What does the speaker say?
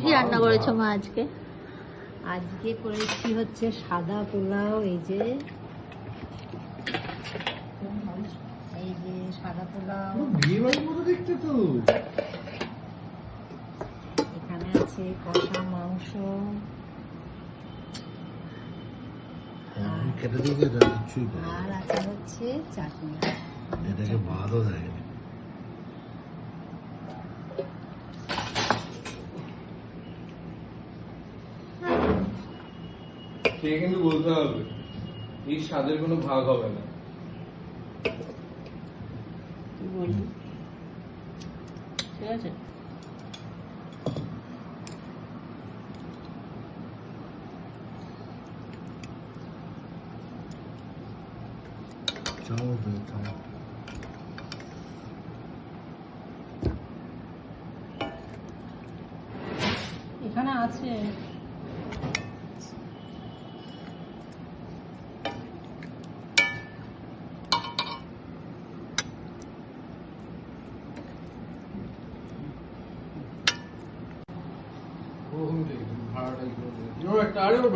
কি রান্না করেছো মা আজকে? আজকে করেছি হচ্ছে সাদা পোলাও। এই যে সাদা পোলাও, এখানে আছে কষা মাংস, আর আছে হচ্ছে চাটনি। এটাকে ভাতও দেখেনি। সে কিন্তু বলতে হবে এই স্বাদের কোনো ভাগ হবে না। ঠিক আছে। এখানে আছে ভাড়াটা